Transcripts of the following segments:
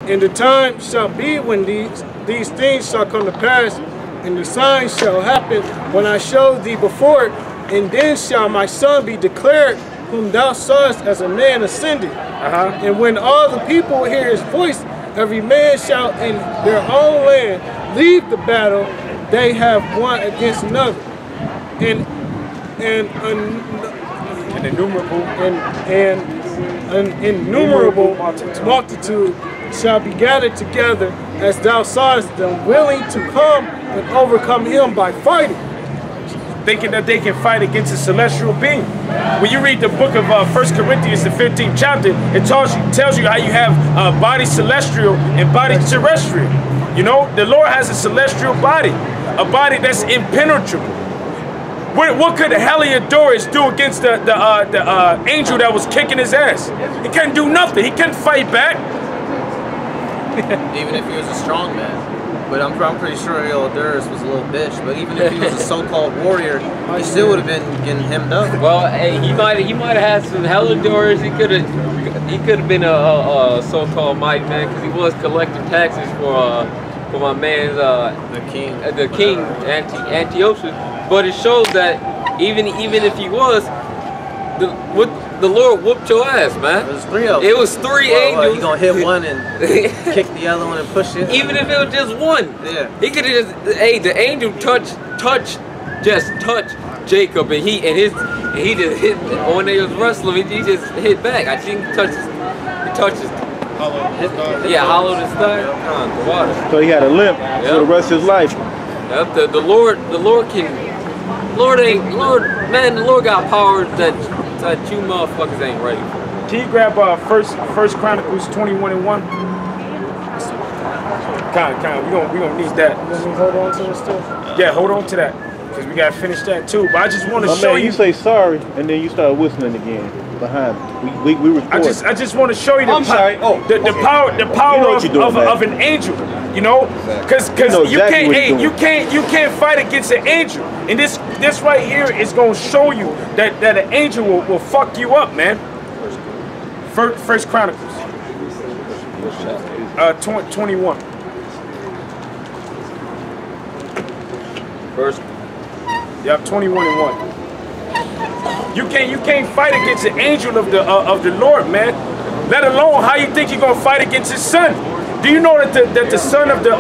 And the time shall be when these things shall come to pass, and the signs shall happen when I show thee before it, and then shall my son be declared, whom thou sawest as a man ascended. And when all the people hear his voice, every man shall in their own land leave the battle they have one against another. And an innumerable multitude shall be gathered together, as thou sawest them, willing to come and overcome him by fighting. Thinking that they can fight against a celestial being. When you read the book of 1 Corinthians, the 15th chapter, it tells you how you have body celestial and body terrestrial. You know, the Lord has a celestial body, a body that's impenetrable. What could Heliodorus do against the angel that was kicking his ass? He couldn't do nothing. He couldn't fight back. Even if he was a strong man. But I'm pretty sure Heliodorus was a little bitch. But even if he was a so-called warrior, he still would have been getting hemmed up. Well, hey, he might have had some Heliodorus. He could have been a so-called mighty man, because he was collecting taxes for my man's the king Antiochus. But it shows that even if he was, the Lord whooped your ass, man. It was 3 of them. It was 3 angels. You gonna hit one and kick the other one and push it? Even if it was just one. Yeah. He could have just, hey, the angel touched Jacob, and he just hit, when they was wrestling, he just hit back. I think he touched his hollowed his thigh. The water. So he had a limp for the rest of his life. Yep, the Lord got power that you motherfuckers ain't ready for. Can you grab First Chronicles 21:1? We gonna need that. Hold on to this still? Yeah, hold on to that, because we gotta finish that too. But I just want to show you. You say sorry, and then you start whistling again behind me. We record. I just want to show you the power of an angel. You know, because you can't fight against an angel, and this right here is gonna show you that an angel will fuck you up, man. First Chronicles 21. First. Yep, 21:1. You can't fight against the angel of the Lord, man. Let alone how you think you're gonna fight against his son. Do you know that the son of the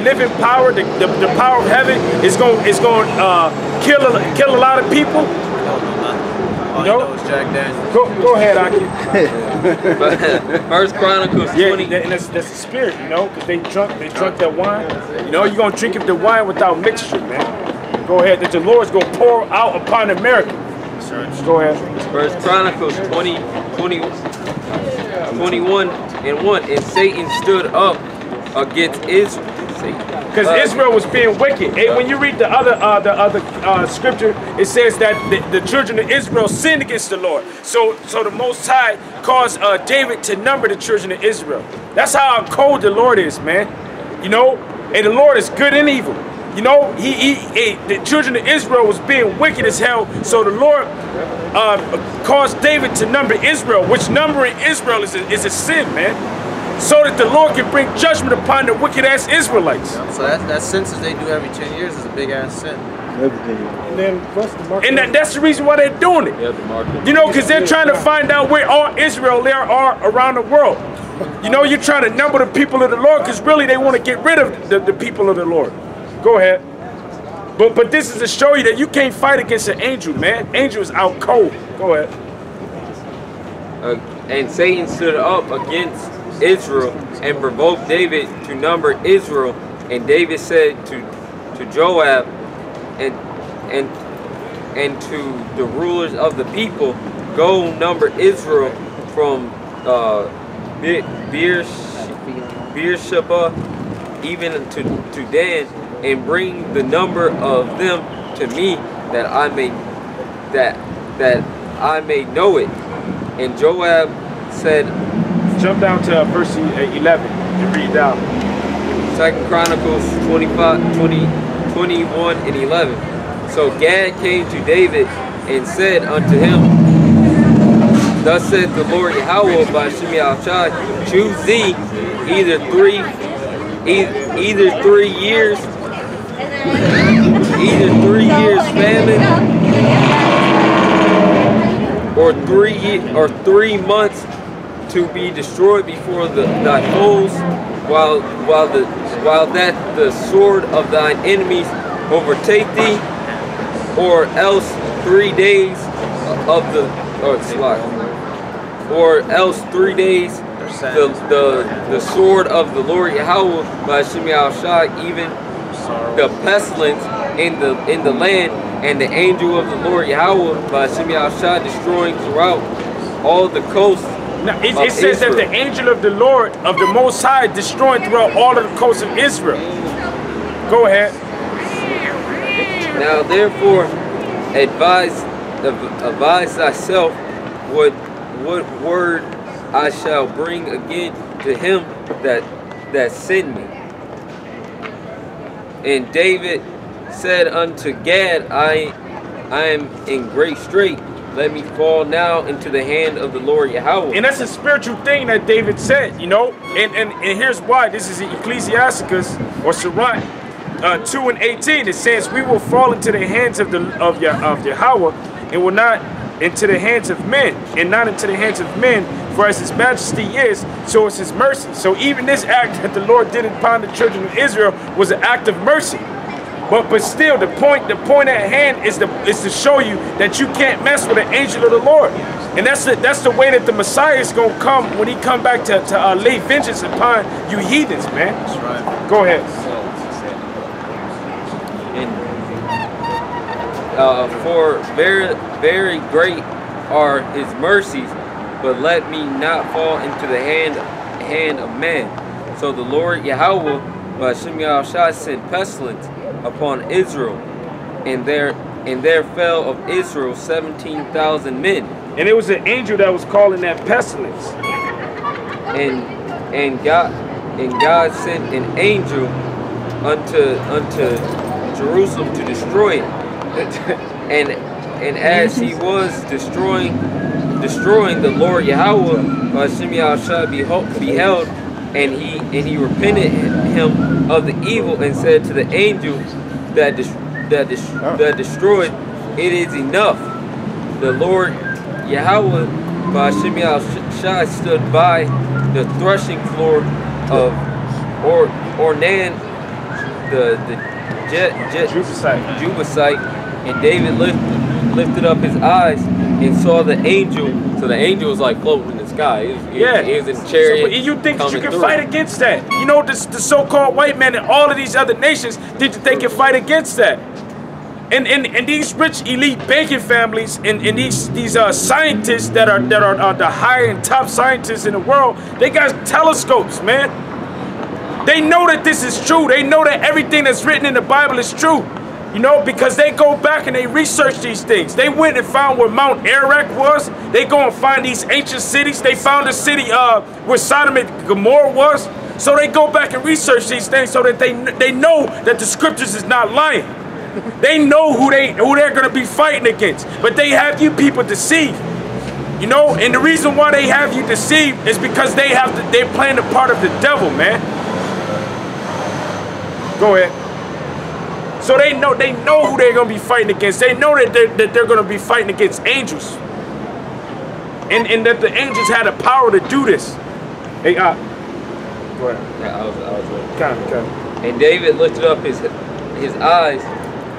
living power, the power of heaven, is going kill a lot of people? All you know is Jack Daniels. Go ahead, Aki. First Chronicles 20. Yeah, and that's the spirit, you know, because they drunk that wine. You know, you're gonna drink the wine without mixture, man. Go ahead, that the Lord's gonna pour out upon America. Go ahead. First Chronicles 21:1. And Satan stood up against Israel. Because Israel was being wicked. Hey, when you read the other scripture, it says that the children of Israel sinned against the Lord. So the Most High caused David to number the children of Israel. That's how cold the Lord is, man. You know, and the Lord is good and evil. You know, the children of Israel was being wicked as hell. So the Lord caused David to number Israel, which numbering Israel is a sin, man. So that the Lord can bring judgment upon the wicked ass Israelites. So that census they do every 10 years is a big ass sin. And then what's the market? And that's the reason why they're doing it. Yeah, the market. You know, because they're trying to find out where all Israel there are around the world. You know, you're trying to number the people of the Lord, because really they want to get rid of the people of the Lord. Go ahead. But this is to show you that you can't fight against an angel, man. Angel is out cold. Go ahead. And Satan stood up against Israel and provoked David to number Israel. And David said to Joab and to the rulers of the people, go number Israel from Beersheba even to Dan, and bring the number of them to me, that I may know it. And Joab said, jump down to verse 11 and read down. 2 Chronicles 21:11. So Gad came to David and said unto him, thus said the Lord Yahawah by Shemi Al-Shai, choose thee either 3 years, famine, or 3 months to be destroyed before thy foes, while that the sword of thine enemies overtake thee, or else 3 days of the the sword of the Lord Yahawah by Hashem Yahawshi, even the pestilence in the land, and the angel of the Lord Yahawah by Hashem Yahawshi destroying throughout all the coasts. Now it says that the angel of the Lord of the Most High destroying throughout all of the coasts of Israel. Go ahead. Now therefore advise thyself what word I shall bring again to him that sent me. And David said unto Gad, I am in great strait. Let me fall now into the hand of the Lord Yahawah. And that's a spiritual thing that David said, you know. And here's why. This is Ecclesiasticus or Sirach 2:18. It says, we will fall into the hands of Yahawah, and will not into the hands of men, and not into the hands of men, for as his majesty is, so is his mercy. So even this act that the Lord did upon the children of Israel was an act of mercy. But still, the point at hand is to show you that you can't mess with an angel of the Lord, and that's the way that the Messiah is gonna come when he come back to lay vengeance upon you heathens, man. That's right. Go ahead. For very, very great are his mercies, but let me not fall into the hand of man. So the Lord Yahawah by Hashem Yahawshi sent pestilence upon Israel, and there fell of Israel 17,000 men. And it was an angel that was calling that pestilence. And God sent an angel unto Jerusalem to destroy it. and as he was destroying the Lord Yahawah by Hashem Yahawshi beheld, and he repented him of the evil, and said to the angel that destroyed, it is enough. The Lord Yahawah by Hashem Yahawshi stood by the threshing floor of Ornan, the Jebusite, and David lifted up his eyes and saw the angel. So the angel was like floating in the sky. He was in a chariot. So, you think that you can fight against that? You know, the so-called white men and all of these other nations think that they can fight against that. And these rich elite banking families and these scientists that are the high and top scientists in the world, they got telescopes, man. They know that this is true. They know that everything that's written in the Bible is true. You know, because they go back and they research these things. They went and found where Mount Ararat was. They go and find these ancient cities. They found a city where Sodom and Gomorrah was. So they go back and research these things so that they know that the scriptures is not lying. They know who they're going to be fighting against. But they have you people deceived. You know, and the reason why they have you deceived is because they're playing the part of the devil, man. Go ahead. So they know who they're going to be fighting against. They know that they're going to be fighting against angels. And that the angels had the power to do this. Hey, go ahead. Yeah, I was Come. And David lifted up his eyes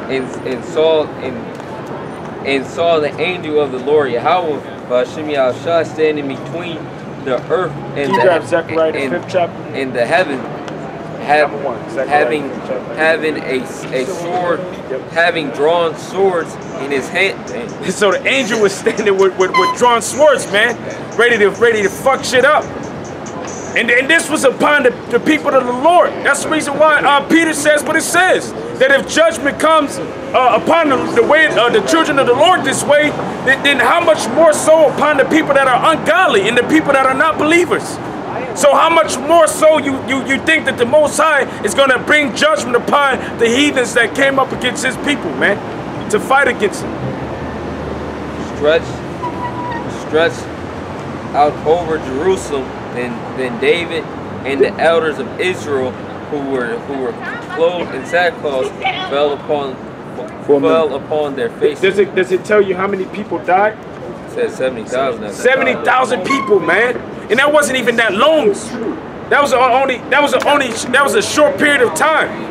and saw the angel of the Lord Yahawah by Hashem Yahawshi standing between the earth and the heaven, having a sword, having drawn swords in his hand. So the angel was standing with drawn swords, man, ready to fuck shit up. And this was upon the people of the Lord. That's the reason why Peter says what it says. That if judgment comes upon the children of the Lord this way, then how much more so upon the people that are ungodly and the people that are not believers? So how much more so you think that the Most High is going to bring judgment upon the heathens that came up against his people, man, to fight against them? Stretched out over Jerusalem, then David and the elders of Israel who were clothed in sackcloth fell upon their faces. Does it tell you how many people died? It said 70,000. 70,000 people, man, and that wasn't even that long. That was a short period of time.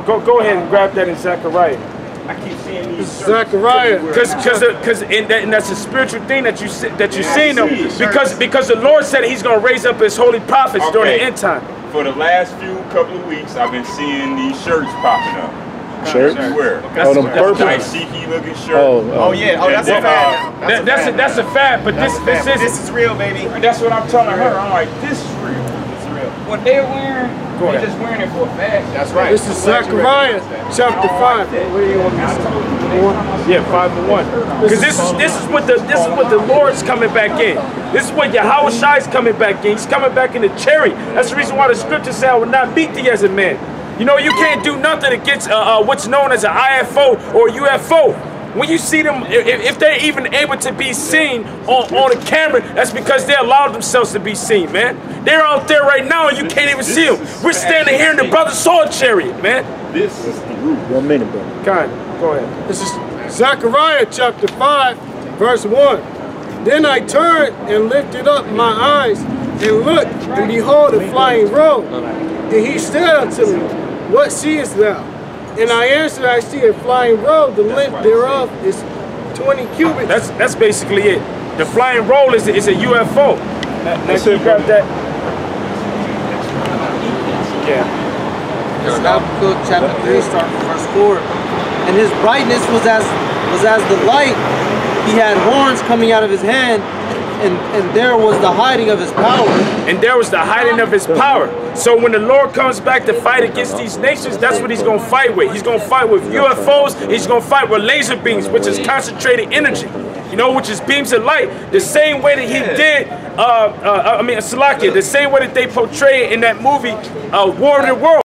Go ahead and grab that in Zechariah. I keep seeing these Zechariah. Because and that's a spiritual thing that you're seeing them. Because the Lord said He's going to raise up His holy prophets during the end time. For the last couple of weeks, I've been seeing these shirts popping up. Shirts? Everywhere. Oh, them purple? Dashiki looking shirt. Oh yeah. Oh, that's a fad. That's a fad, but this is real, baby. That's what I'm telling her. I'm like, this is real. It's real. What they're wearing, they're just wearing it for a fashion. That's right. This is Zechariah chapter 5. What do you want me to say? Yeah, 5 and 1. Because this is what the Lord's coming back in. This is what Yahawshi is coming back in. He's coming back in the chariot. That's the reason why the scripture said, "I will not beat thee as a man." You know, you can't do nothing against what's known as an IFO or UFO. When you see them, if they're even able to be seen on a camera, that's because they allowed themselves to be seen, man. They're out there right now and you can't even see them. We're standing here in the brother sword chariot, man. This is 1 minute, bro. Go ahead. This is Zechariah chapter 5, verse 1. Then I turned and lifted up my eyes and looked, and behold, a flying robe. And he said unto me, What seest thou? And I answered, I see a flying robe. The length thereof is 20 cubits. That's basically it. The flying roll is a UFO. Now can you grab that? Yeah. Habakkuk chapter 3, starting from verse 4. And his brightness was as the light. He had horns coming out of his hand, and there was the hiding of his power. And there was the hiding of his power. So when the Lord comes back to fight against these nations, that's what He's going to fight with. He's going to fight with UFOs. He's going to fight with laser beams, which is concentrated energy. You know, which is beams of light. The same way that He did, Salakia, the same way that they portray it in that movie, War of the Worlds.